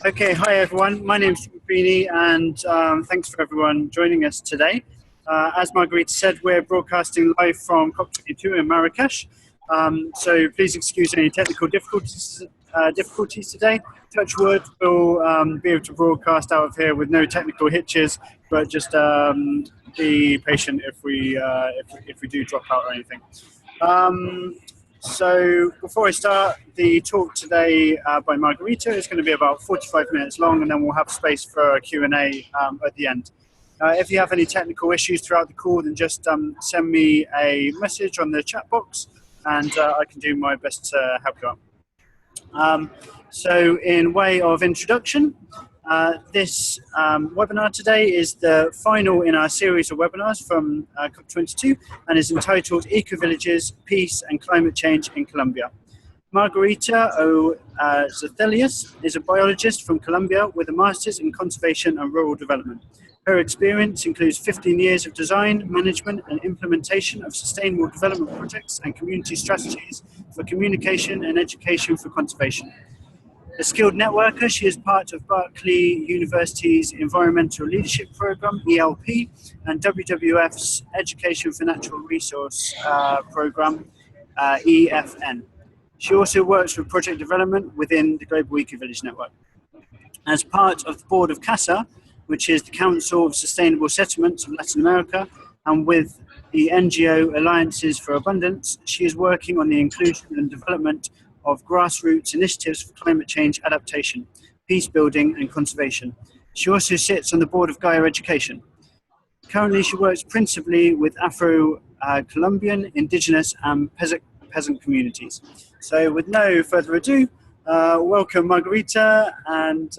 Okay, hi everyone. My name is Beanie, and thanks for everyone joining us today. As Margarita said, we're broadcasting live from COP22 in Marrakesh. So please excuse any technical difficulties today. Touch wood, we'll be able to broadcast out of here with no technical hitches, but just be patient if we do drop out or anything. So before I start, the talk today by Margarita is going to be about 45 minutes long, and then we'll have space for a Q&A at the end. If you have any technical issues throughout the call, then just send me a message on the chat box, and I can do my best to help you out. So in way of introduction, this webinar today is the final in our series of webinars from COP22 and is entitled Ecovillages, Peace and Climate Change in Colombia. Margarita O. Zethelius is a biologist from Colombia with a master's in conservation and rural development. Her experience includes 15 years of design, management and implementation of sustainable development projects and community strategies for communication and education for conservation. A skilled networker, she is part of Berkeley University's Environmental Leadership Program, ELP, and WWF's Education for Natural Resource Program, EFN. She also works with project development within the Global Ecovillage Network. As part of the board of CASA, which is the Council of Sustainable Settlements of Latin America, and with the NGO Alliances for Abundance, she is working on the inclusion and development of grassroots initiatives for climate change adaptation, peace building and conservation. She also sits on the board of GAIA Education. Currently, she works principally with Afro-Colombian, indigenous and peasant communities. So with no further ado, welcome Margarita, and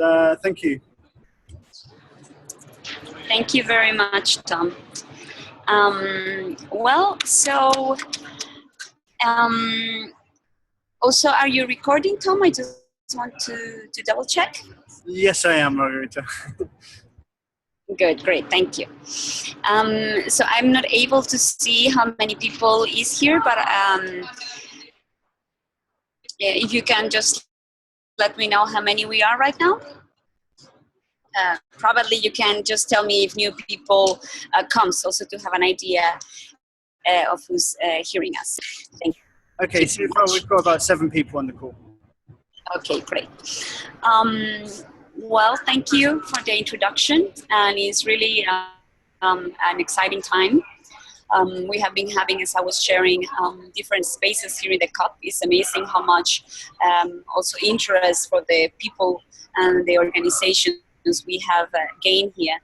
thank you. Thank you very much, Tom. Also, are you recording, Tom? I just want to double check. Yes, I am, Margarita. Good, great, thank you. So I'm not able to see how many people is here, but yeah, if you can just let me know how many we are right now. Probably you can just tell me if new people comes, also to have an idea of who's hearing us. Thank you. Okay, so we've got about 7 people on the call. Okay, great. Well, thank you for the introduction, and it's really an exciting time. We have been having, as I was sharing, different spaces here in the COP. It's amazing how much also interest for the people and the organizations we have gained here.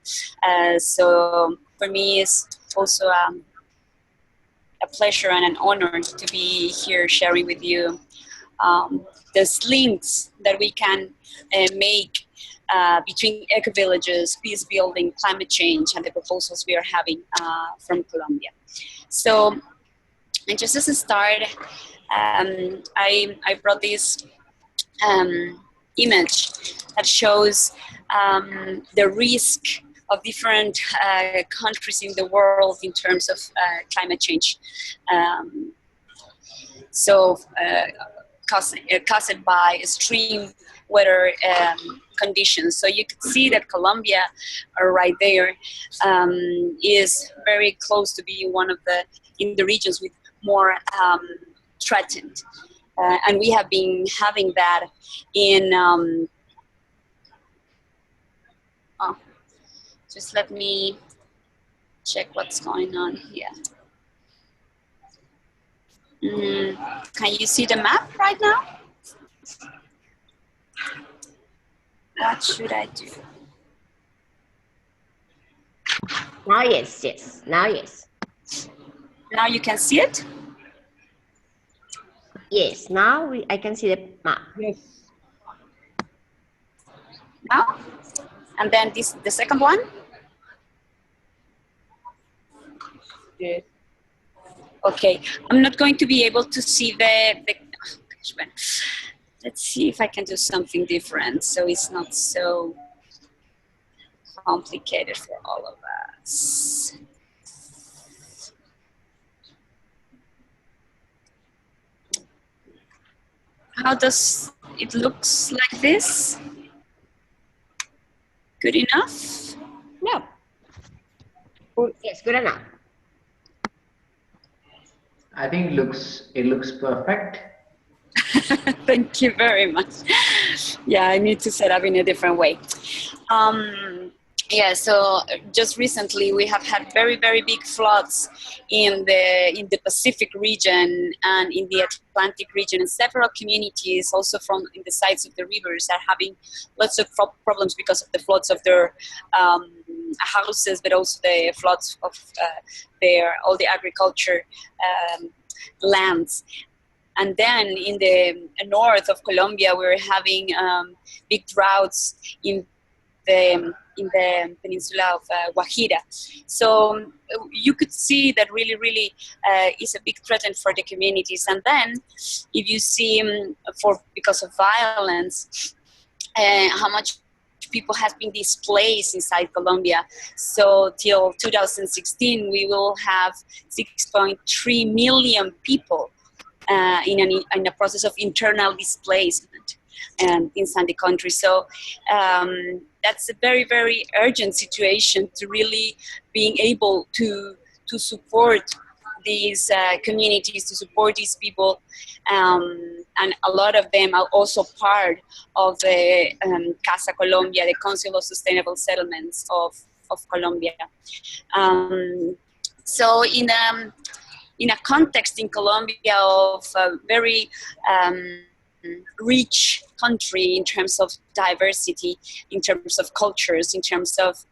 So for me, it's also a pleasure and an honor to be here sharing with you the links that we can make between ecovillages, peace building, climate change, and the proposals we are having from Colombia. So, and just as a start, I brought this image that shows the risk of different countries in the world in terms of climate change. Caused by extreme weather conditions. So you can see that Colombia, right there, is very close to being one of the regions with more threatened. And we have been having that in, just let me check what's going on here. Can you see the map right now? What should I do? Now, yes. Now, yes. Now you can see it? Yes, now I can see the map. Yes. Now? And then the second one? Yes. Okay, I'm not going to be able to see let's see if I can do something different so it's not so complicated for all of us. How does it looks like this. Good enough? No. Yes, good enough. I think it looks perfect. Thank you very much. Yeah, I need to set up in a different way. Yeah, so just recently we have had very, very big floods in the Pacific region and in the Atlantic region, and several communities also from in the sides of the rivers are having lots of problems because of the floods of their houses, but also the floods of all the agriculture lands. And then in the north of Colombia, we're having big droughts in the peninsula of Guajira. So you could see that really is a big threat for the communities. And then if you see because of violence, how much people have been displaced inside Colombia. So till 2016, we will have 6.3 million people in a process of internal displacement inside the country. So that's a very, very urgent situation to really being able to support these communities, to support these people. And a lot of them are also part of the CASA Colombia, the Council of Sustainable Settlements of Colombia. So in a context in Colombia of a very rich country in terms of diversity, in terms of cultures, in terms of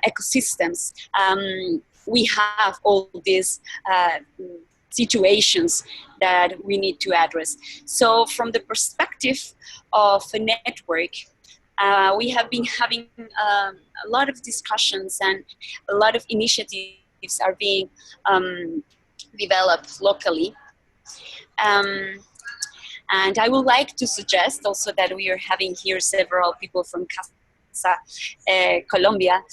ecosystems, we have all these situations that we need to address. So from the perspective of a network, we have been having a lot of discussions, and a lot of initiatives are being developed locally. And I would like to suggest also that we are having here several people from CASA Colombia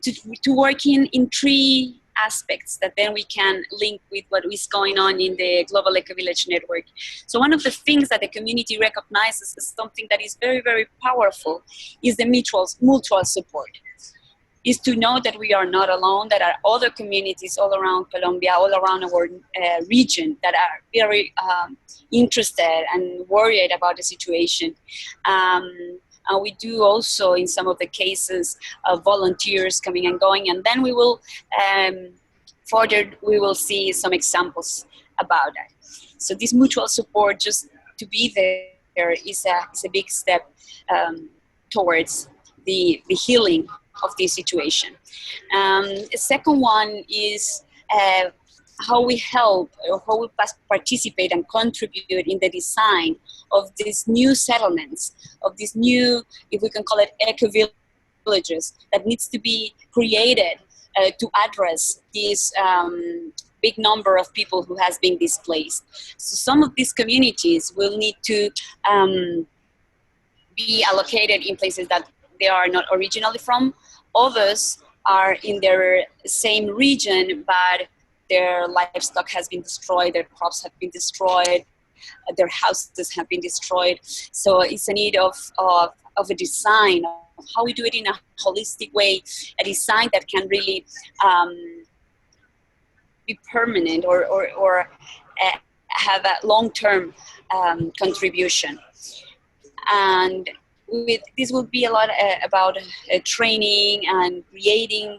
to work in three aspects that then we can link with what is going on in the Global Ecovillage Network. So one of the things that the community recognizes as something that is very, very powerful is the mutual support. Is to know that we are not alone, that are other communities all around Colombia, all around our region that are very interested and worried about the situation. And we do also, in some of the cases, volunteers coming and going, and then we will further, we will see some examples about that. So this mutual support, just to be there, is a big step towards the healing of this situation. The second one is how we help or how we participate and contribute in the design of these new settlements, of these new, if we can call it ecovillages, that needs to be created to address this big number of people who has been displaced. So some of these communities will need to be allocated in places that they are not originally from. Others are in their same region, but their livestock has been destroyed, their crops have been destroyed, their houses have been destroyed. So it's a need of a design, of how we do it in a holistic way, a design that can really be permanent or have a long-term contribution. And this will be a lot about training and creating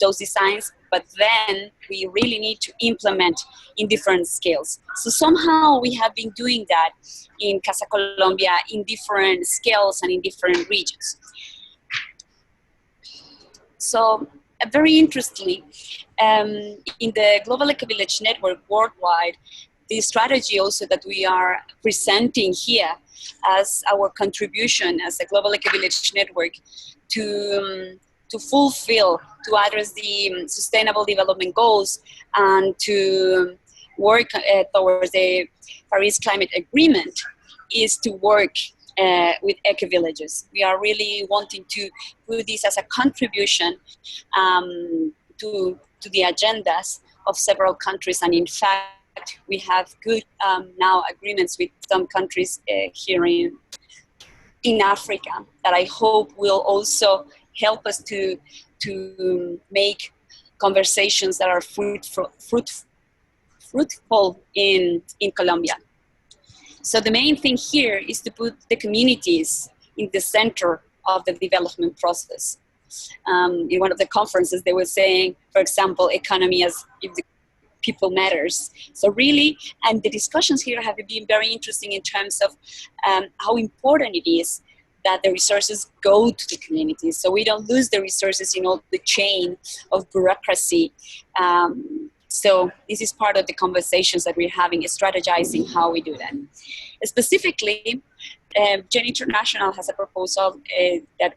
those designs, but then we really need to implement in different scales. So somehow we have been doing that in CASA Colombia in different scales and in different regions. So very interestingly, in the Global Ecovillage Network worldwide, the strategy also that we are presenting here as our contribution as a Global Ecovillage Network to fulfill, to address the Sustainable Development Goals and to work towards the Paris Climate Agreement is to work with ecovillages. We are really wanting to put this as a contribution to the agendas of several countries, and in fact we have good now agreements with some countries here in Africa that I hope will also help us to make conversations that are fruitful in Colombia. So the main thing here is to put the communities in the center of the development process. In one of the conferences, they were saying, for example, economy as if the people matters. So really, and the discussions here have been very interesting in terms of how important it is that the resources go to the communities, so we don't lose the resources in all the chain of bureaucracy. So this is part of the conversations that we're having, is strategizing how we do that. Specifically, Gen International has a proposal that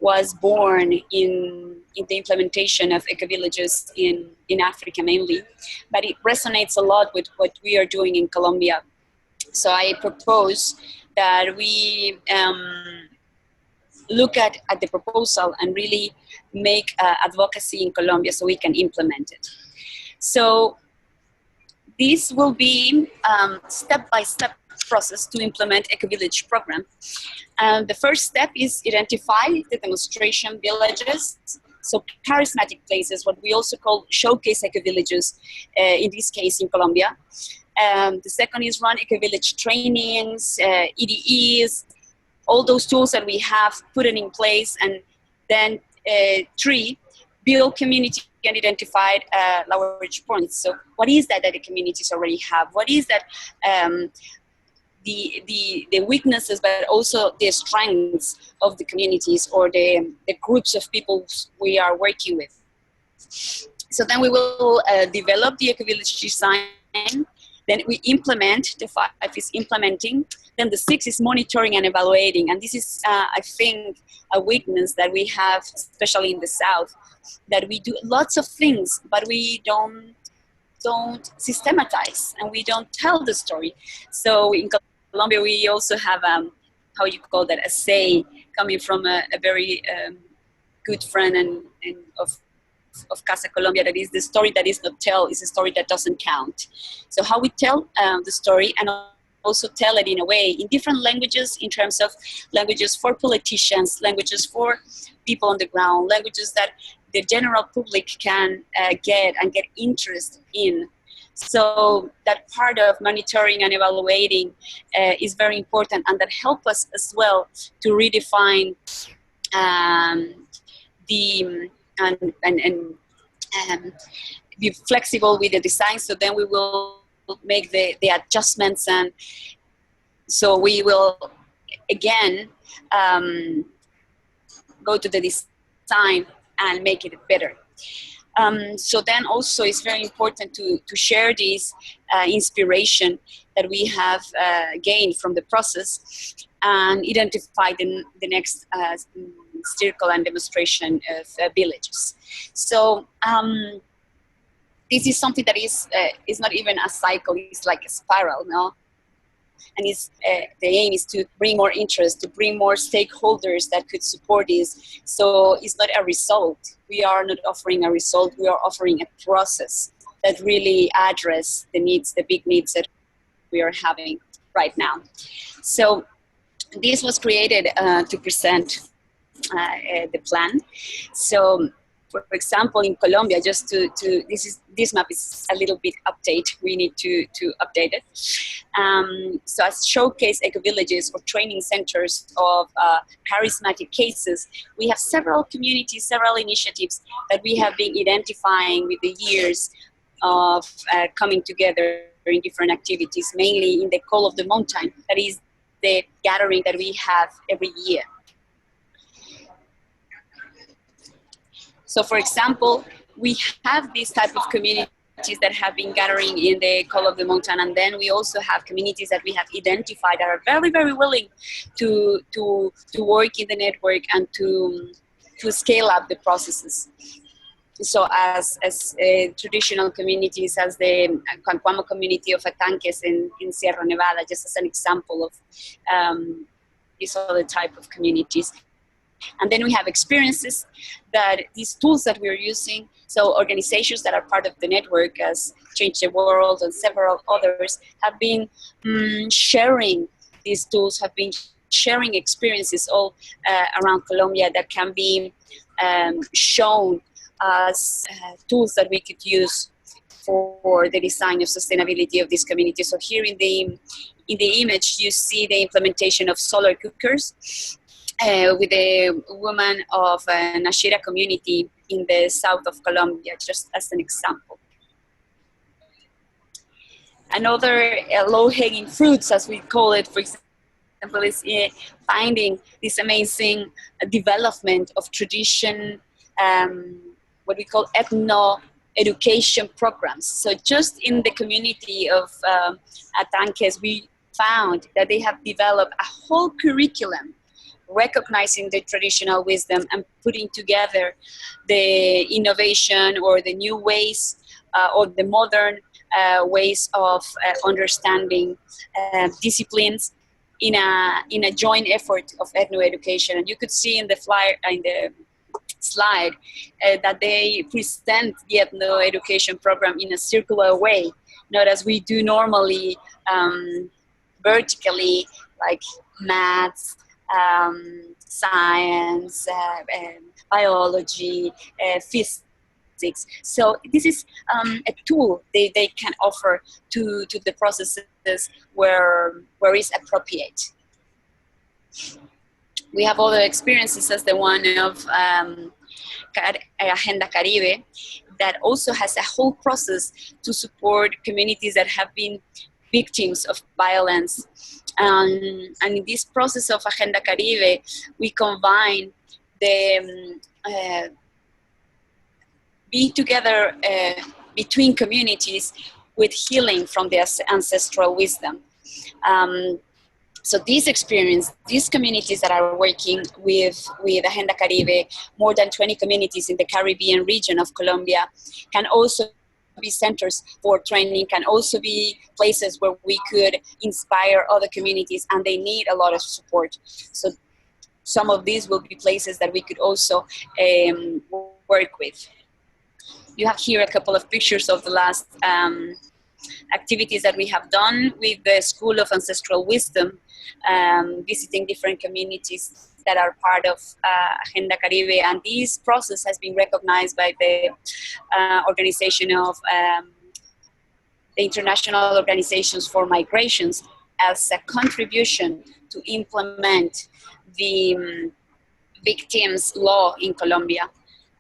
was born in the implementation of ecovillages in Africa mainly, but it resonates a lot with what we are doing in Colombia. So I propose that we look at the proposal and really make advocacy in Colombia so we can implement it. So this will be step-by-step process to implement Ecovillage program. The first step is identify the demonstration villages, so charismatic places, what we also call showcase ecovillages, in this case in Colombia. The second is run Ecovillage trainings, EDEs, all those tools that we have put in place. And then 3, build community and identified leverage points. So what is that the communities already have? What is that the weaknesses, but also the strengths of the communities or the groups of people we are working with? So then we will develop the Ecovillage design. Then we implement, the 5 is implementing. Then the 6 is monitoring and evaluating. And this is, I think, a weakness that we have, especially in the South, that we do lots of things, but we don't systematize and we don't tell the story. So in Colombia, we also have, how you call that, a say coming from a very good friend and of CASA Colombia, that is the story that is not told is a story that doesn't count. So how we tell the story, and also tell it in a way in different languages, in terms of languages for politicians, languages for people on the ground, languages that the general public can get interest in. So that part of monitoring and evaluating is very important, and that help us as well to redefine and be flexible with the design. So then we will make the adjustments, and so we will again go to the design and make it better. So then also it's very important to share this inspiration that we have gained from the process and identify the next circle and demonstration of villages. So this is something that is not even a cycle, it's like a spiral, no? And the aim is to bring more interest, to bring more stakeholders that could support this. So it's not a result. We are not offering a result, we are offering a process that really address the needs, the big needs that we are having right now. So this was created to present the plan. So for example, in Colombia, just this map is a little bit update. We need to update it. So as showcase ecovillages or training centers of charismatic cases, we have several communities, several initiatives that we have been identifying with the years of coming together in different activities, mainly in the Call of the Mountain. That is the gathering that we have every year. So for example, we have this type of communities that have been gathering in the Call of the Mountain, and then we also have communities that we have identified that are very, very willing to work in the network and to scale up the processes. So as traditional communities, as the Cancuamo community of Atanques in Sierra Nevada, just as an example of these other type of communities. And then we have experiences that these tools that we're using, so organizations that are part of the network as Change the World and several others have been sharing these tools, have been sharing experiences all around Colombia that can be shown as tools that we could use for the design of sustainability of this community. So here in the image, you see the implementation of solar cookers with a woman of a Nashira community in the south of Colombia, just as an example. Another low-hanging fruits, as we call it, for example, is finding this amazing development of tradition, what we call ethno-education programs. So just in the community of Atanques, we found that they have developed a whole curriculum recognizing the traditional wisdom and putting together the innovation or the new ways or the modern ways of understanding disciplines in a joint effort of ethno-education. And you could see in the slide that they present the ethno-education program in a circular way, not as we do normally vertically, like maths, science, biology, physics. So this is a tool they can offer to the processes where it's appropriate. We have other experiences as the one of Agenda Caribe that also has a whole process to support communities that have been victims of violence. And in this process of Agenda Caribe, we combine the be together between communities with healing from the ancestral wisdom. So this experience, these communities that are working with Agenda Caribe, more than 20 communities in the Caribbean region of Colombia, can also be centers for training, can also be places where we could inspire other communities, and they need a lot of support. So some of these will be places that we could also work with. You have here a couple of pictures of the last activities that we have done with the School of Ancestral Wisdom, visiting different communities that are part of Agenda Caribe. And this process has been recognized by the organization of the International Organizations for Migrations as a contribution to implement the victims' law in Colombia,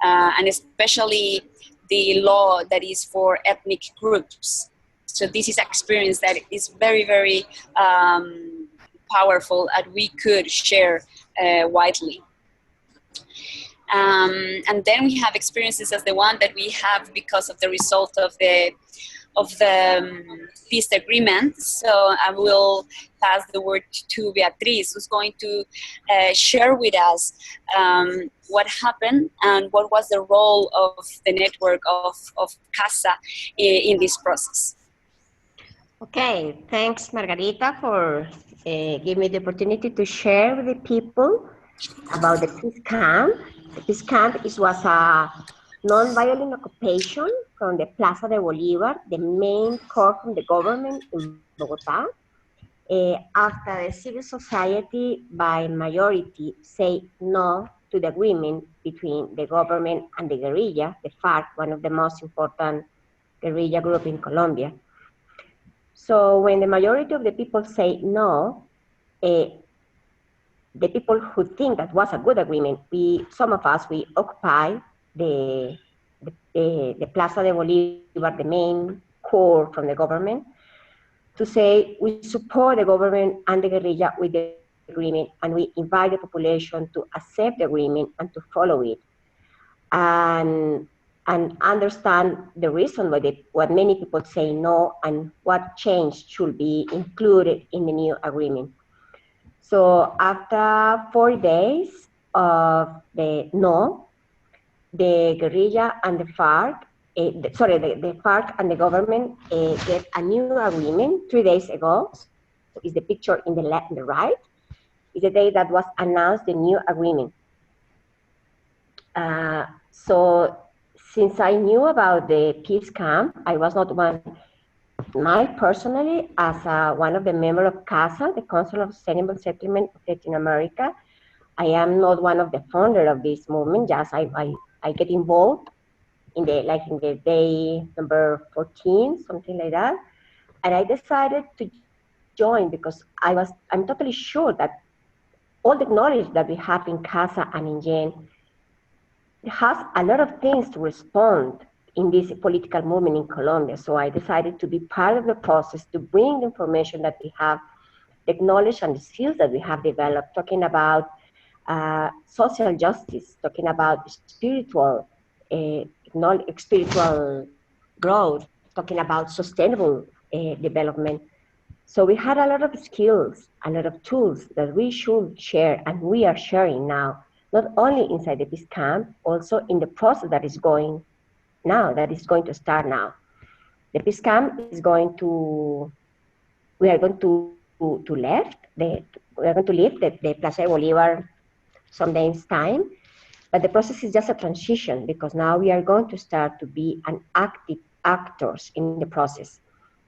and especially the law that is for ethnic groups. So this is an experience that is very, very powerful and we could share widely. And then we have experiences as the one that we have because of the result of the peace agreement. So I will pass the word to Beatriz, who's going to share with us what happened and what was the role of the network of CASA in this process. Okay, thanks Margarita for giving me the opportunity to share with the people about the peace camp. The peace camp was a non-violent occupation from the Plaza de Bolívar, the main core from the government in Bogotá, after the civil society by majority say no to the agreement between the government and the guerrilla, the FARC, one of the most important guerrilla group in Colombia. So when the majority of the people say no, the people who think that was a good agreement, some of us, we occupy the Plaza de Bolívar, the main core from the government, to say we support the government and the guerrilla with the agreement, and we invite the population to accept the agreement and to follow it, and understand the reason why what many people say no and what change should be included in the new agreement. So after 40 days of the no, the guerrilla and the FARC, the FARC and the government get a new agreement 3 days ago. So is the picture in the left and the right. Is the day that was announced the new agreement. So since I knew about the peace camp, I was not personally, as one of the members of CASA, the Council of Sustainable Settlement of Latin America, I am not one of the founders of this movement. Just I get involved in the day number 14, something like that, and I decided to join because I'm totally sure that all the knowledge that we have in CASA and in GEN has a lot of things to respond in this political movement in Colombia. So I decided to be part of the process to bring the information that we have, the knowledge and the skills that we have developed, talking about social justice, talking about spiritual growth, talking about sustainable development. So we had a lot of skills, a lot of tools that we should share, and we are sharing now, not only inside the peace camp, also in the process that is going now, that is going to start now. The peace camp is going to, we are going to leave the Plaza de Bolivar some days time, but the process is just a transition because now we are going to start to be an active actors in the process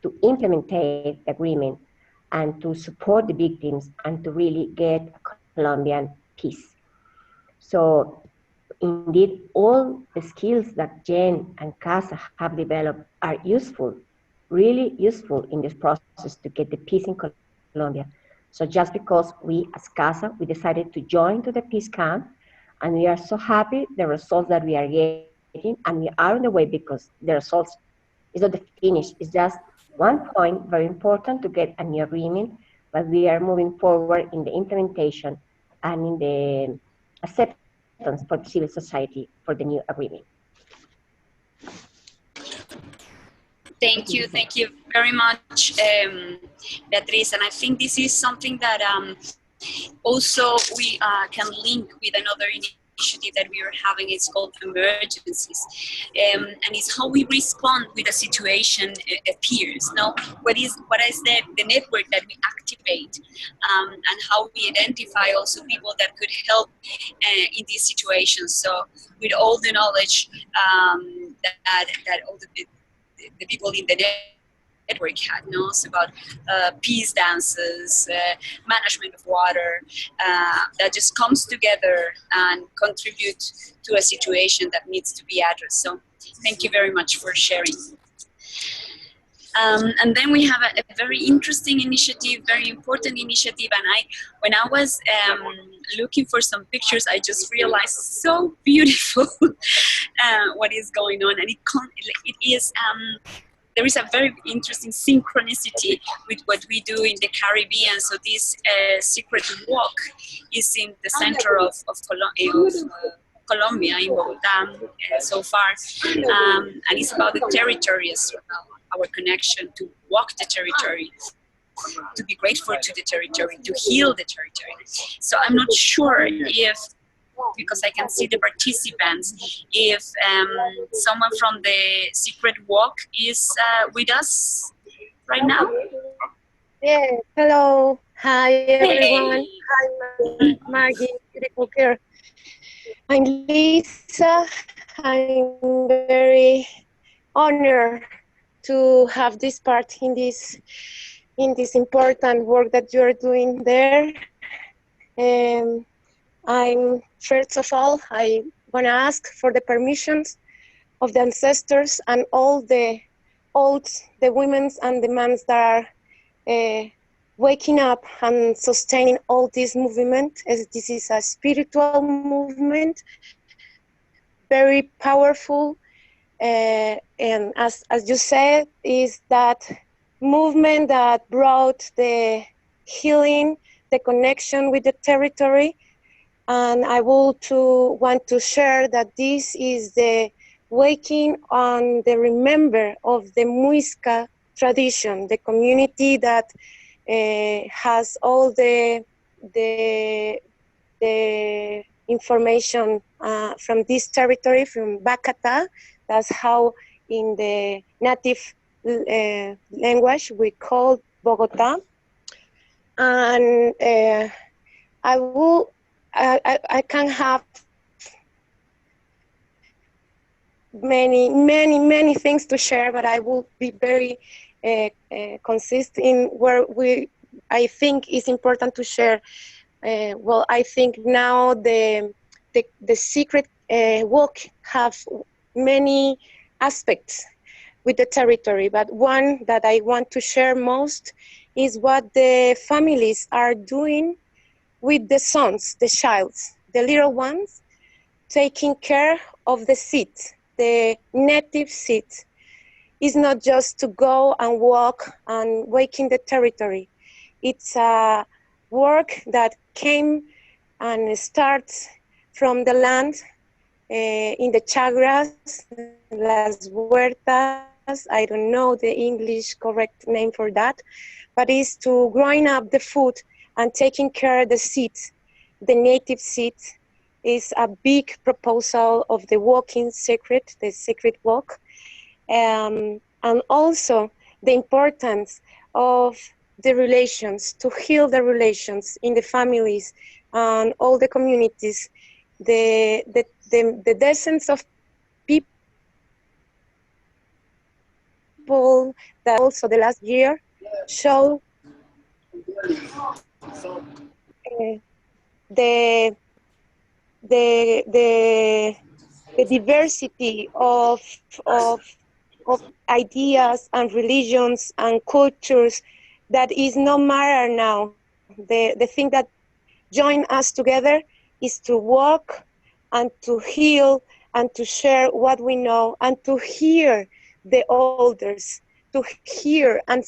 to implement the agreement and to support the victims and to really get a Colombian peace. So indeed, all the skills that Jen and CASA have developed are useful, really useful in this process to get the peace in Colombia. So just because we as CASA, we decided to join to the peace camp, and we are so happy the results that we are getting, and we are on the way because the results is not the finish, it's just one point, very important to get a new agreement, but we are moving forward in the implementation and in the acceptance for civil society for the new agreement. Thank you very much, Beatriz. And I think this is something that also we can link with another initiative that we are having. It's called emergencies, and it's how we respond with a situation appears. Now, what is the network that we activate, and how we identify also people that could help in these situations. So, with all the knowledge that all the people in the network had knows about peace dances, management of water, that just comes together and contribute to a situation that needs to be addressed. So thank you very much for sharing. And then we have a very interesting initiative, very important initiative. And when I was looking for some pictures, I just realized so beautiful what is going on. And it is, there is a very interesting synchronicity with what we do in the Caribbean. So this secret walk is in the center of Colombia, in Bogotá, so far. And it's about the territory as well, our connection to walk the territory, to be grateful to the territory, to heal the territory. So I'm not sure if, because I can see the participants, if someone from the secret walk is with us right now. Yeah, hello. Hi, everyone. Hey. Hi, Maggie. Beautiful girl. I'm Lisa. I'm very honored to have this part in this important work that you're doing there. I'm first of all, I want to ask for the permissions of the ancestors and all the women and the men that are waking up and sustaining all this movement, as this is a spiritual movement, very powerful, and as you said, is that movement that brought the healing, the connection with the territory. And I want to share that this is the waking on the remember of the Muisca tradition, the community that has all the information from this territory, from Bacata. That's how in the native language we call Bogotá. And I can have many things to share, but I will be very consistent in where I think is important to share. Well, I think now the secret walk have many aspects with the territory, but one that I want to share most is what the families are doing with the sons, the childs, the little ones, taking care of the seeds, the native seeds. It's not just to go and walk and wake in the territory. It's a work that came and starts from the land in the chagras, las huertas, I don't know the English correct name for that, but it's to growing up the food and taking care of the seeds, the native seeds, is a big proposal of the walking secret, the secret walk, and also the importance of the relations, to heal the relations in the families and all the communities, the dozens of people that also the last year show the diversity of ideas and religions and cultures that is no matter now. The thing that join us together is to walk and to heal and to share what we know and to hear the elders, to hear and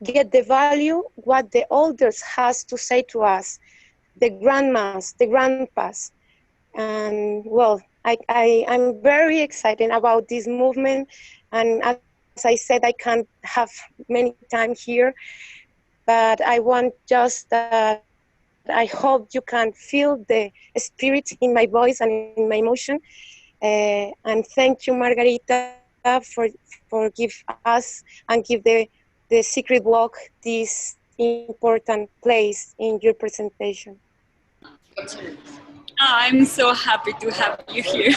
get the value what the elders has to say to us, the grandmas, the grandpas. And well, I'm very excited about this movement, and as I said, I can't have many time here, but I want just that I hope you can feel the spirit in my voice and in my emotion. And thank you, Margarita, for give us and give the secret walk this important place in your presentation. I'm so happy to have you here.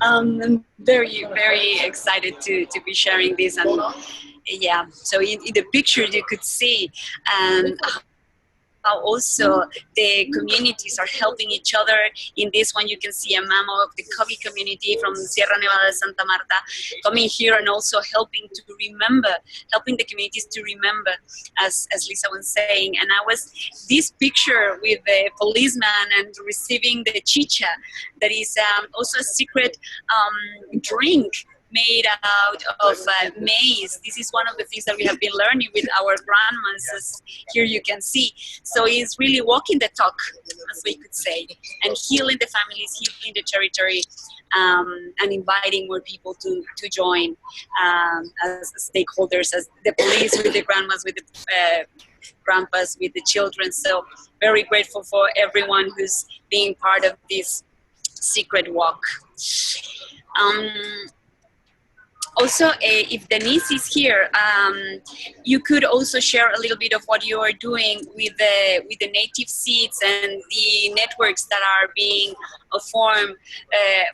I'm very, very excited to be sharing this. And yeah, so in the picture you could see how also the communities are helping each other. In this one, you can see a mama of the Cubby community from Sierra Nevada de Santa Marta coming here and also helping the communities to remember, as Lisa was saying. And this picture with the policeman and receiving the chicha, that is also a secret drink made out of maize. This is one of the things that we have been learning with our grandmas, as here you can see. So it's really walking the talk, as we could say, and healing the families, healing the territory, and inviting more people to join as stakeholders, as the police with the grandmas, with the grandpas, with the children. So very grateful for everyone who's being part of this secret walk. Also, if Denise is here, you could also share a little bit of what you are doing with the native seeds and the networks that are being formed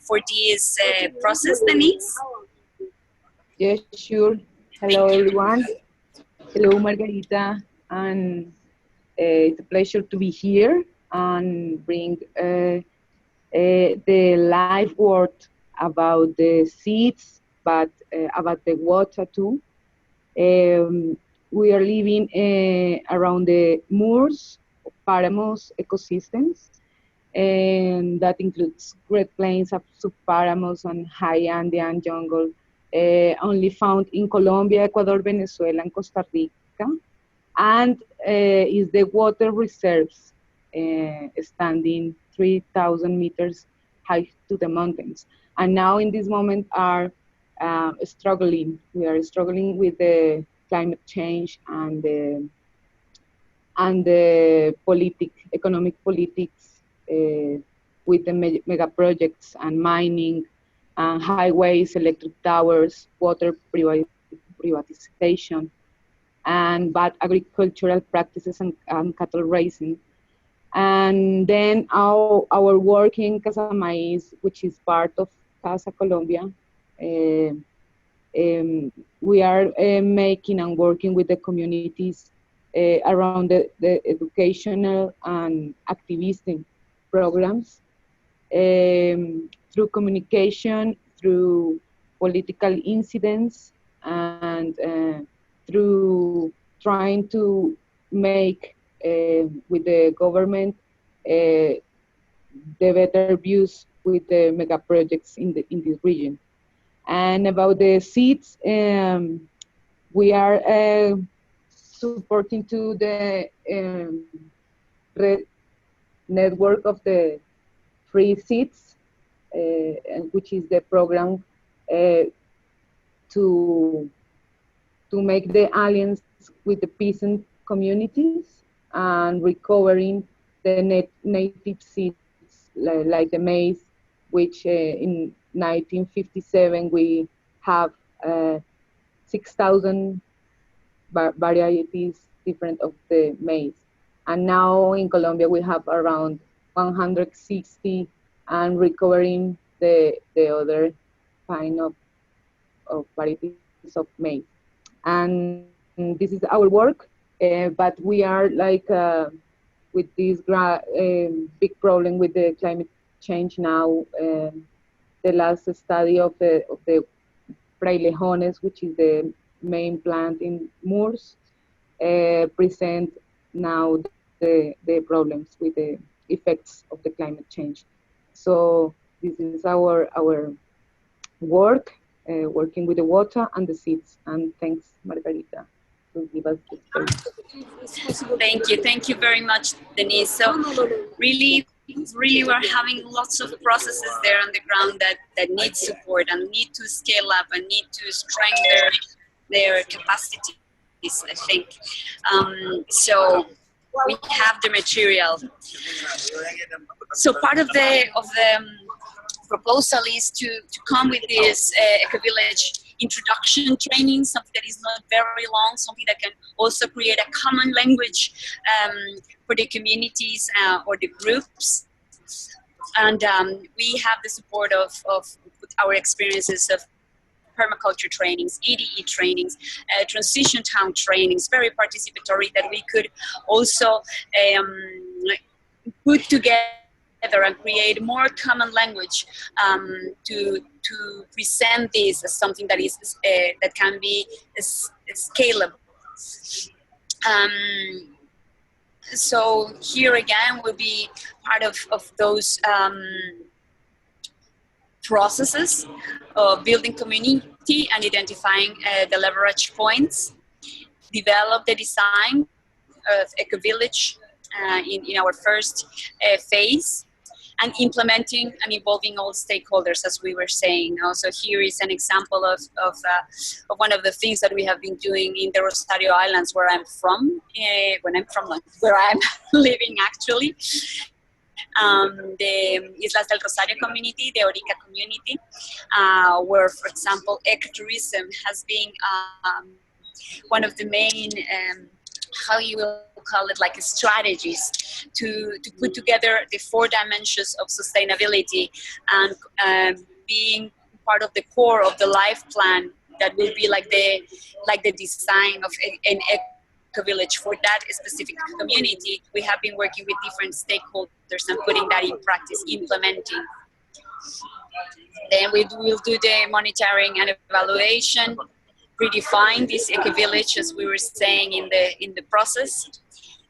for this process, Denise? Yes, sure. Hello, everyone. Hello, Margarita. And it's a pleasure to be here and bring the live word about the seeds, but about the water too. We are living around the moors, paramos ecosystems, and that includes Great Plains, subparamos, and high Andean jungle, only found in Colombia, Ecuador, Venezuela, and Costa Rica, and is the water reserves standing 3,000 meters high to the mountains. And now in this moment are struggling. We are struggling with the climate change and the economic politics with the mega projects and mining, highways, electric towers, water privatization, and bad agricultural practices and cattle raising. And then our work in CASA, which is part of CASA Colombia, we are making and working with the communities around the educational and activism programs, through communication, through political incidents, and through trying to make with the government the better views with the mega projects in this region. And about the seeds, we are supporting to the network of the free seeds, which is the program to make the alliance with the peasant communities and recovering the native seeds like the maize, which in 1957 we have 6,000 varieties different of the maize. And now in Colombia we have around 160 and recovering the other kind of varieties of maize. And this is our work, but we are like with this big problem with the climate change now. The last study of the frailejones, which is the main plant in Moors, present now the problems with the effects of the climate change. So this is our work, working with the water and the seeds. And thanks, Margarita, to give us this space. Thank you very much, Denise. So really we're having lots of processes there on the ground that need support and need to scale up and need to strengthen their capacities, I think. So we have the material. So part of the proposal is to come with this Ecovillage introduction training, something that is not very long, something that can also create a common language for the communities or the groups. And we have the support of our experiences of permaculture trainings, EDE trainings, transition town trainings, very participatory, that we could also put together and create more common language to present this as something that is that can be scalable. So here again will be part of those processes of building community and identifying the leverage points, develop the design of Ecovillage in our first phase, and implementing and involving all stakeholders, as we were saying. Also, here is an example of one of the things that we have been doing in the Rosario Islands, where I'm from, where I'm living actually. The Islas del Rosario community, the Orica community, where, for example, ecotourism has been one of the main, how you will call it, like strategies to put together the 4 dimensions of sustainability and being part of the core of the life plan that will be like the design of an Ecovillage for that specific community. We have been working with different stakeholders and putting that in practice, implementing. Then we will do the monitoring and evaluation, redefine this Ecovillage, as we were saying in the process,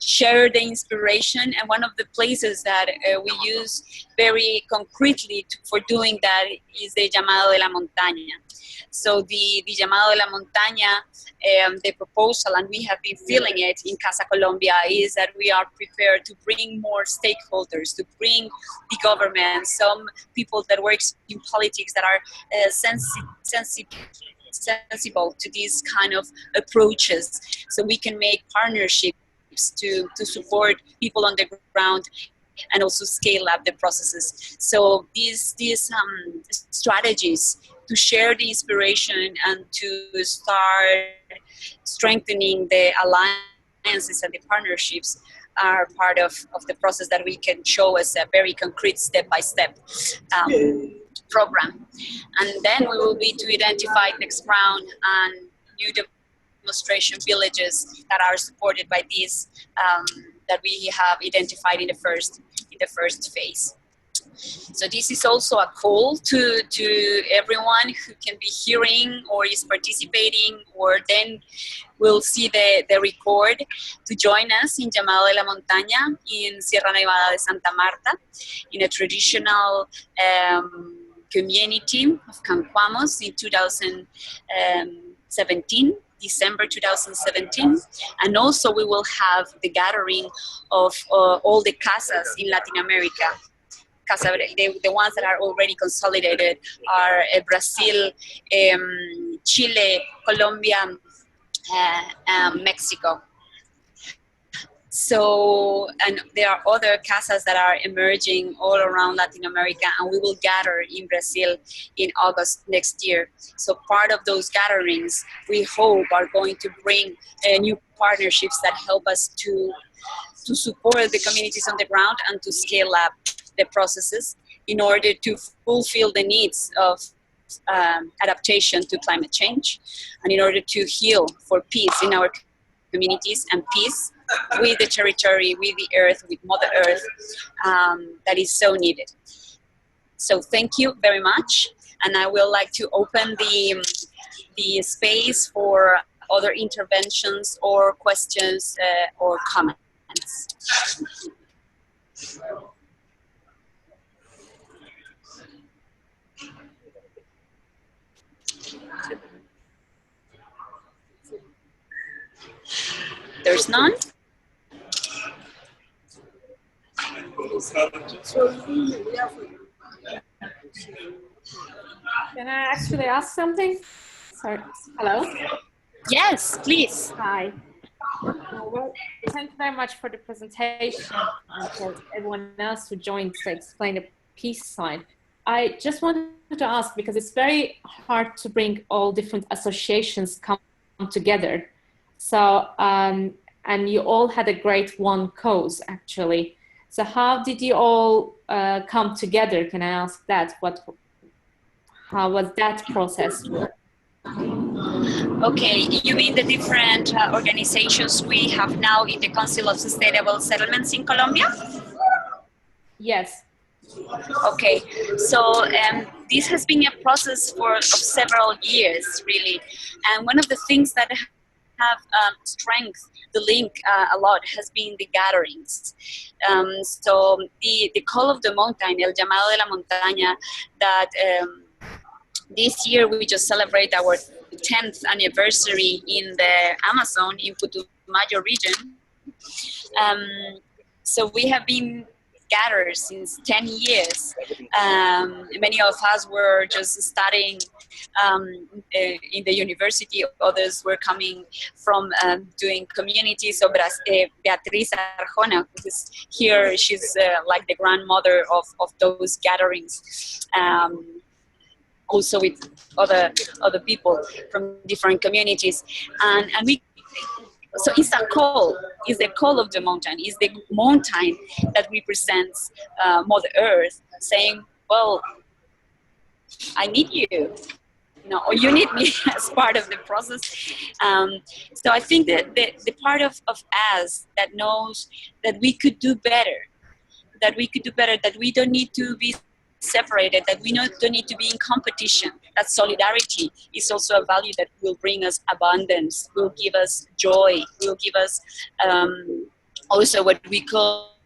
share the inspiration, and one of the places that we use very concretely for doing that is the Llamado de la Montaña. So the Llamado de la Montaña, the proposal, and we have been feeling it in CASA Colombia, is that we are prepared to bring more stakeholders, to bring the government, some people that work in politics that are sensible to these kind of approaches, so we can make partnerships to support people on the ground and also scale up the processes. So these strategies to share the inspiration and to start strengthening the alliances and the partnerships are part of the process that we can show as a very concrete step-by-step program. And then we will be to identify next round and new demonstration villages that are supported by this that we have identified in the first phase. So this is also a call to everyone who can be hearing or is participating or then will see the record to join us in Llamado de la Montaña in Sierra Nevada de Santa Marta in a traditional community of Camcuamos in 2017. December 2017, and also we will have the gathering of all the CASAs in Latin America. CASA, the ones that are already consolidated are Brazil, Chile, Colombia, Mexico. So, and there are other CASAs that are emerging all around Latin America, and we will gather in Brazil in August next year. So part of those gatherings, we hope, are going to bring new partnerships that help us to support the communities on the ground and to scale up the processes in order to fulfill the needs of adaptation to climate change, and in order to heal for peace in our communities and peace with the territory, with the earth, with Mother Earth, that is so needed. So thank you very much, and I will like to open the space for other interventions or questions or comments. There's none? Can I actually ask something? Sorry. Hello? Yes, please. Hi. Well, thank you very much for the presentation and for everyone else who joined to explain the peace side. I just wanted to ask, because it's very hard to bring all different associations come together. So, and you all had a great one cause, actually. So how did you all come together? Can I ask that? How was that process? Okay, you mean the different organizations we have now in the Council of Sustainable Settlements in Colombia? Yes. Okay, so this has been a process of several years, really. And one of the things that have strengthened the link a lot has been the gatherings. So the call of the mountain, El Llamado de la Montaña, that this year we just celebrate our 10th anniversary in the Amazon, in Putumayo region. So we have been gathered since 10 years. Many of us were just studying in the university, others were coming from doing community. So Beatriz Arjona, who's here, she's like the grandmother of those gatherings. Also with other people from different communities, and we. So it's a call. It's the call of the mountain. It's the mountain that represents Mother Earth, saying, "Well, I need you, or you need me as part of the process." So I think that the part of us that knows that we could do better, that we don't need to be separated, that we don't need to be in competition, that solidarity is also a value that will bring us abundance, will give us joy, will give us also what we call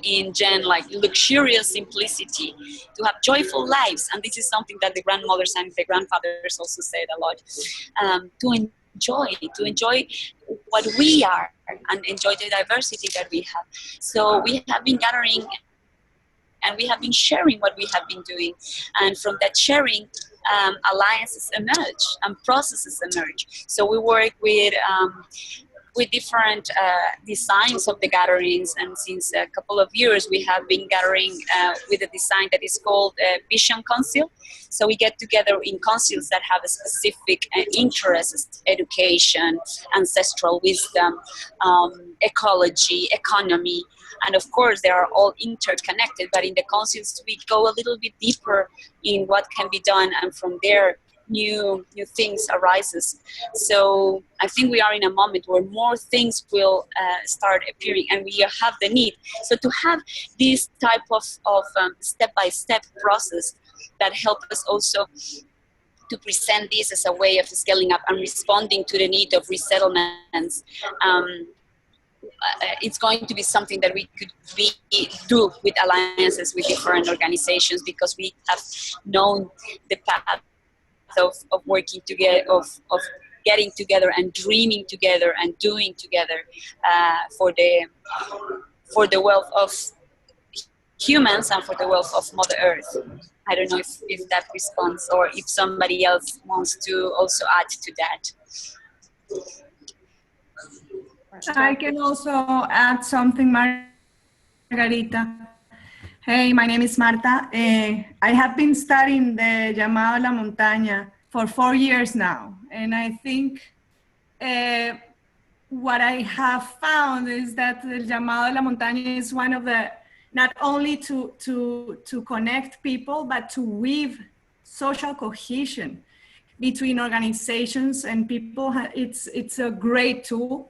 in Gen like luxurious simplicity, to have joyful lives. And this is something that the grandmothers and the grandfathers also said a lot, to enjoy what we are and enjoy the diversity that we have. So we have been gathering and we have been sharing what we have been doing. And from that sharing, alliances emerge and processes emerge. So we work with with different designs of the gatherings, and since a couple of years we have been gathering with a design that is called Vision Council. So we get together in councils that have a specific interests: education, ancestral wisdom, ecology, economy, and of course they are all interconnected, but in the councils we go a little bit deeper in what can be done, and from there new things arises. So I think we are in a moment where more things will start appearing, and we have the need. So to have this type of step-by-step process that help us also to present this as a way of scaling up and responding to the need of resettlements, it's going to be something that we could do with alliances with different organizations, because we have known the path of working together, of getting together and dreaming together and doing together for the wealth of humans and for the wealth of Mother Earth. I don't know if that responds, or if somebody else wants to also add to that. I can also add something, Margarita. Hey, my name is Marta. I have been studying the Llamado a la Montaña for 4 years now. And I think what I have found is that the Llamado a la Montaña is one of the, not only to connect people, but to weave social cohesion between organizations and people. It's a great tool.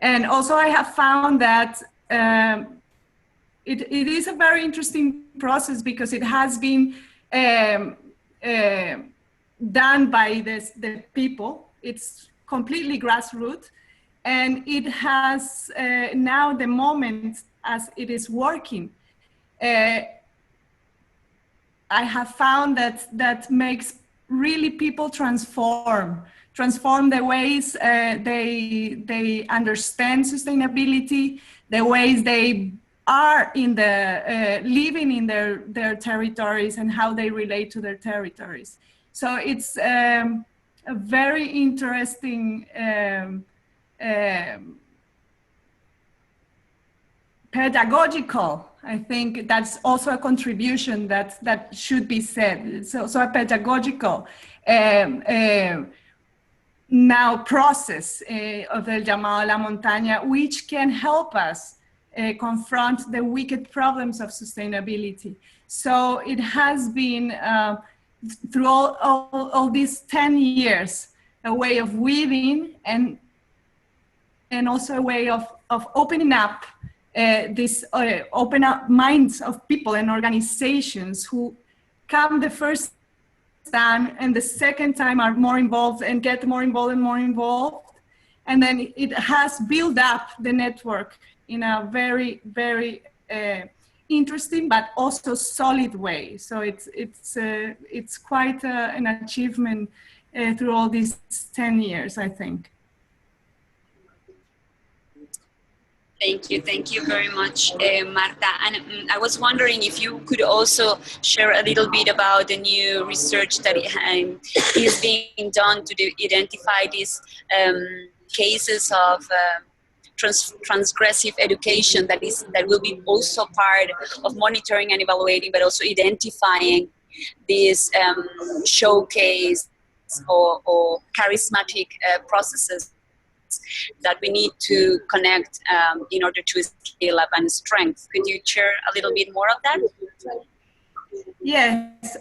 And also I have found that it is a very interesting process, because it has been done by the people. It's completely grassroots, and it has now the moment as it is working. I have found that makes really people transform the ways they understand sustainability, the ways they are in the living in their territories, and how they relate to their territories. So it's a very interesting pedagogical. I think that's also a contribution that should be said. So a pedagogical now process of the Llamado a la Montaña, which can help us confront the wicked problems of sustainability. So it has been, through all these 10 years, a way of weaving and also a way of opening up open up minds of people and organizations who come the first time and the second time are more involved and get more involved and more involved. And then it has built up the network in a very, very interesting but also solid way. So it's quite an achievement through all these 10 years, I think. Thank you very much, Marta. And I was wondering if you could also share a little bit about the new research that is being done to identify these cases of transgressive education that will be also part of monitoring and evaluating, but also identifying these showcase or charismatic processes that we need to connect in order to scale up and strength. Could you share a little bit more of that? Yes,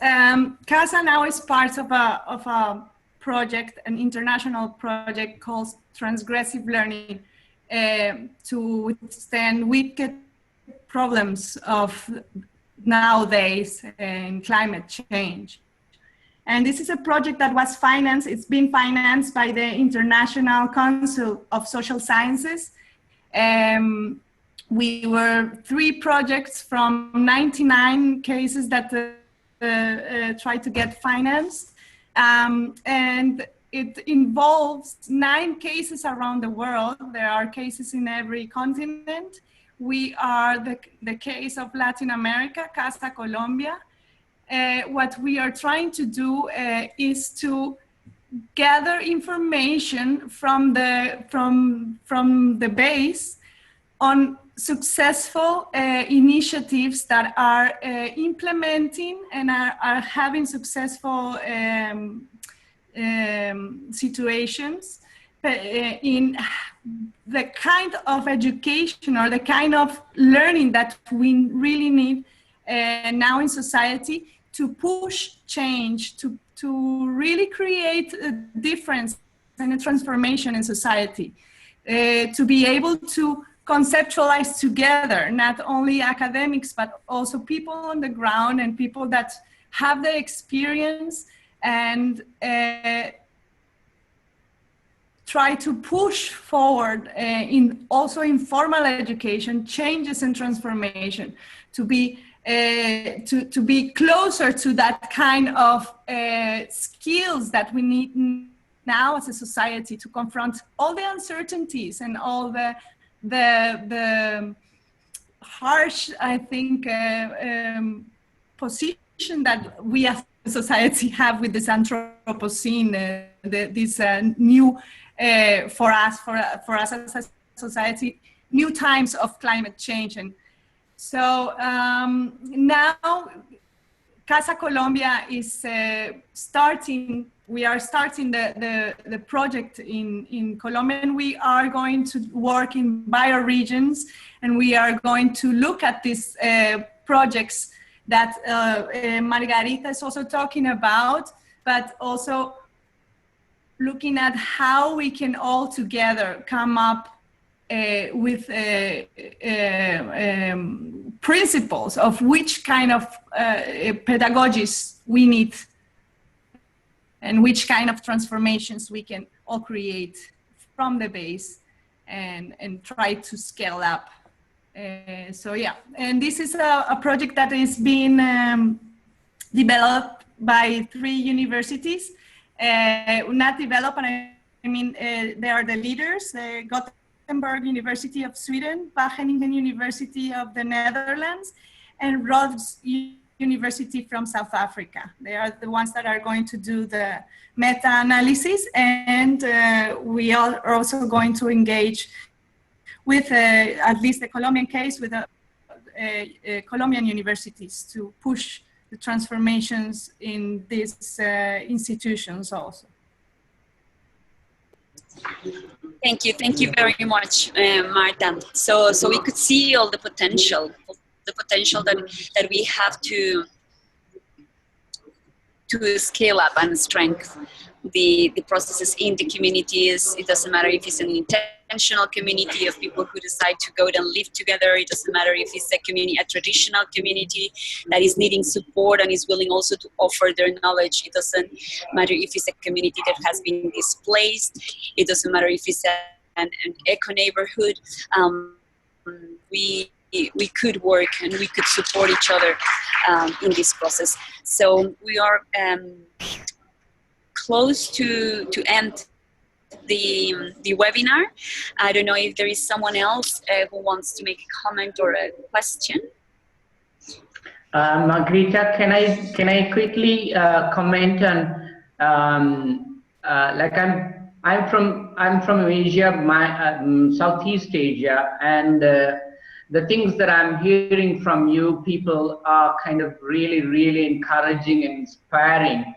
CASA now is part of a project, an international project called Transgressive Learning, to withstand wicked problems of nowadays in climate change. And this is a project that was financed, it's been financed by the International Council of Social Sciences. We were 3 projects from 99 cases that tried to get financed. And it involves 9 cases around the world. There are cases in every continent. We are the case of Latin America, CASA Colombia. What we are trying to do is to gather information from the base on successful initiatives that are implementing and are having successful situations in the kind of education or the kind of learning that we really need now in society to push change, to really create a difference and a transformation in society, to be able to conceptualize together, not only academics, but also people on the ground and people that have the experience, and try to push forward in also in formal education, changes and transformation, to be closer to that kind of skills that we need now as a society to confront all the uncertainties and all the harsh, I think, position that we as a society have with this Anthropocene, this new, for us as a society, new times of climate change. And so now CASA Colombia is we are starting the project in Colombia, and we are going to work in bioregions, and we are going to look at these projects that Margarita is also talking about, but also looking at how we can all together come up with principles of which kind of pedagogies we need and which kind of transformations we can all create from the base and try to scale up. So yeah, and this is a project that is being developed by 3 universities. Not developed, and I mean, they are the leaders, Gothenburg University of Sweden, Wageningen University of the Netherlands, and Rhodes University from South Africa. They are the ones that are going to do the meta-analysis, and we are also going to engage with, at least the Colombian case, with Colombian universities to push the transformations in these institutions also. Thank you very much, Marta. So we could see all the potential that we have to scale up and strengthen the processes in the communities. It doesn't matter if it's an intentional community of people who decide to go and live together. It doesn't matter if it's a traditional community that is needing support and is willing also to offer their knowledge. It doesn't matter if it's a community that has been displaced. It doesn't matter if it's an eco-neighborhood. We could work and we could support each other in this process. So we are close to end the webinar. I don't know if there is someone else who wants to make a comment or a question. Margarita, can I quickly comment on like I'm from Asia, Southeast Asia, and the things that I'm hearing from you people are kind of really encouraging and inspiring.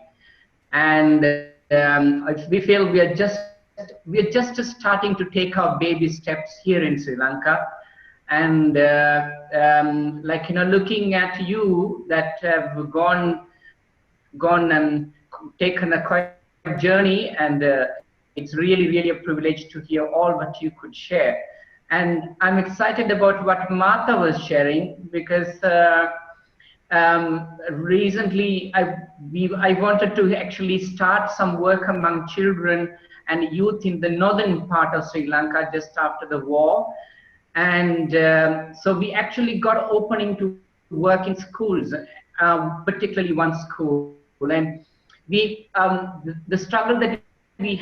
And we feel we are just starting to take our baby steps here in Sri Lanka. And like, you know, looking at you that have gone and taken a quite journey, and it's really a privilege to hear all what you could share. And I'm excited about what Martha was sharing, because recently I wanted to actually start some work among children and youth in the northern part of Sri Lanka just after the war. And so we actually got opening to work in schools, particularly one school. And we, the struggle that we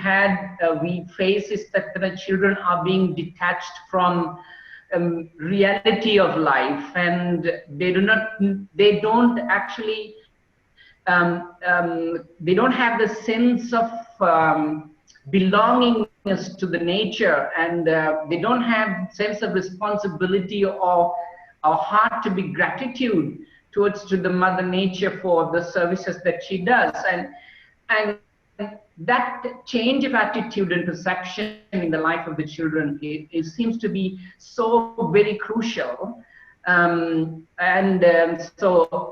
face is that the children are being detached from reality of life, and they don't actually, they don't have the sense of belongingness to the nature, and they don't have sense of responsibility or heart to be gratitude towards to the mother nature for the services that she does. And that change of attitude and perception in the life of the children, it seems to be so very crucial. So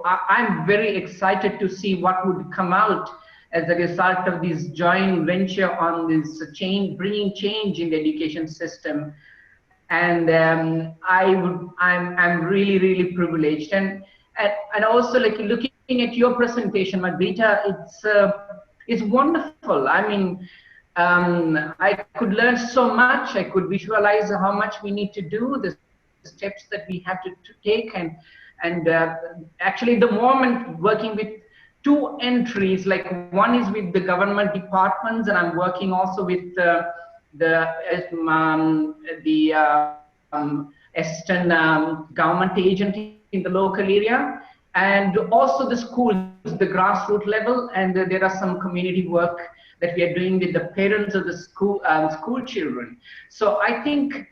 I'm very excited to see what would come out as a result of this joint venture on this change, bringing change in the education system. And I'm really, really privileged. And also, like, looking at your presentation, Margarita, it's wonderful. I mean, I could learn so much. I could visualize how much we need to do, the steps that we have to take, and actually, the moment working with 2 entries, like one is with the government departments, and I'm working also with the assistant government agent in the local area, and also the schools, the grassroots level, and there are some community work that we are doing with the parents of the school children. So I think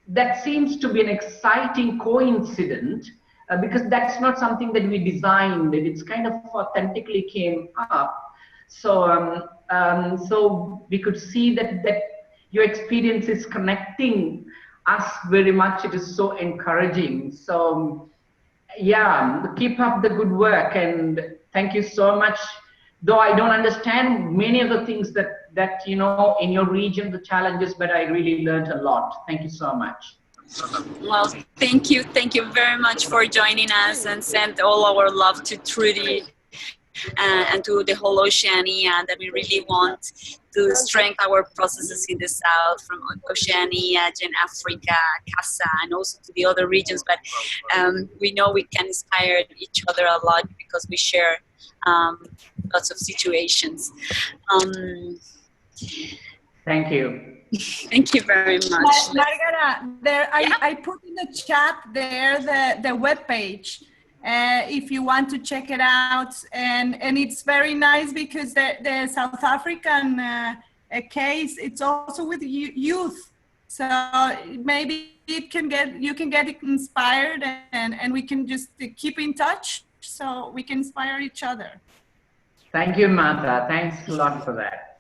that seems to be an exciting coincidence, because that's not something that we designed. It's kind of authentically came up. So so we could see that your experience is connecting us very much. It is so encouraging. So yeah, keep up the good work, and thank you so much. Though I don't understand many of the things that you know in your region, the challenges, but I really learned a lot. Thank you so much. Well, thank you very much for joining us, and send all our love to Trudy and to the whole Oceania, that we really want to strengthen our processes in the south, from Oceania, Gen Africa, CASA, and also to the other regions. But we know we can inspire each other a lot because we share lots of situations. Thank you. Thank you very much. Margarita, I put in the chat there the webpage. If you want to check it out, and it's very nice because the South African case, it's also with youth, so maybe you can get inspired, and we can just keep in touch so we can inspire each other. Thank you, Martha. Thanks a lot for that.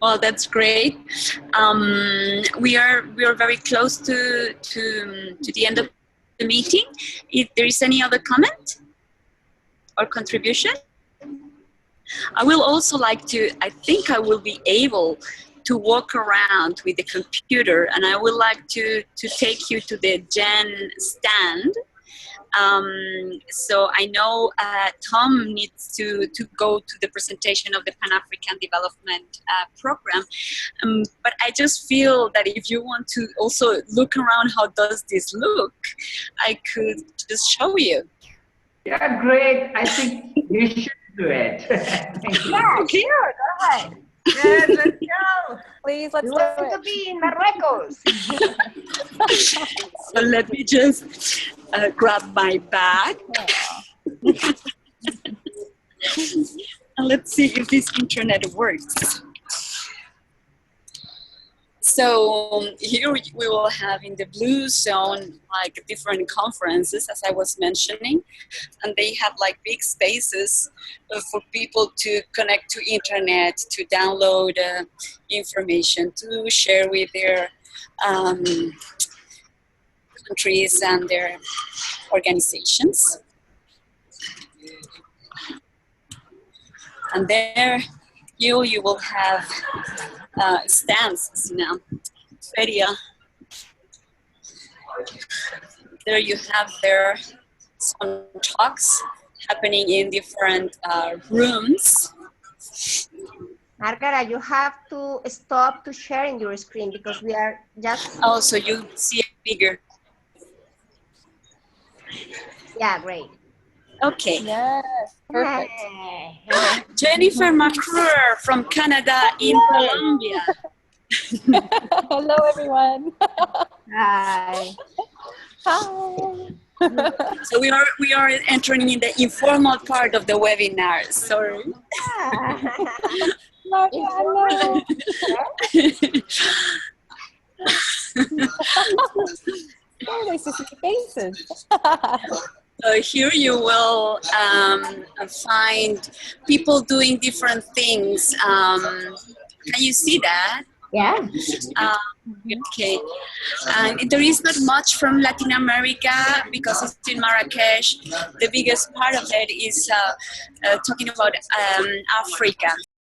Well, that's great. We are very close to the end of the meeting. If there is any other comment or contribution, I will also like to, I think I will be able to walk around with the computer, and I would like to take you to the Gen stand. So I know Tom needs to go to the presentation of the Pan-African Development Program, but I just feel that if you want to also look around how does this look, I could just show you. Yeah, great. I think you should do it. Thank you. Yeah, sure, go ahead. Yes, let's go. Please, let's We do want it. to be in Marruecos. So let me just grab my bag. And let's see if this internet works. So here we will have in the blue zone like different conferences, as I was mentioning, and they have like big spaces for people to connect to internet, to download information, to share with their countries and their organizations. And there you will have stands now, feria. There you have some talks happening in different rooms. Margarita, you have to stop to sharing your screen because we are just... Oh, so you see it bigger. Yeah, great. Okay. Yes, perfect. Jennifer McClure from Canada in Colombia. Hello, everyone. Hi. Hi. So we are entering in the informal part of the webinar. Sorry. Here you will find people doing different things. Can you see that? Yeah. Okay. And there is not much from Latin America because it's in Marrakesh. The biggest part of it is talking about Africa.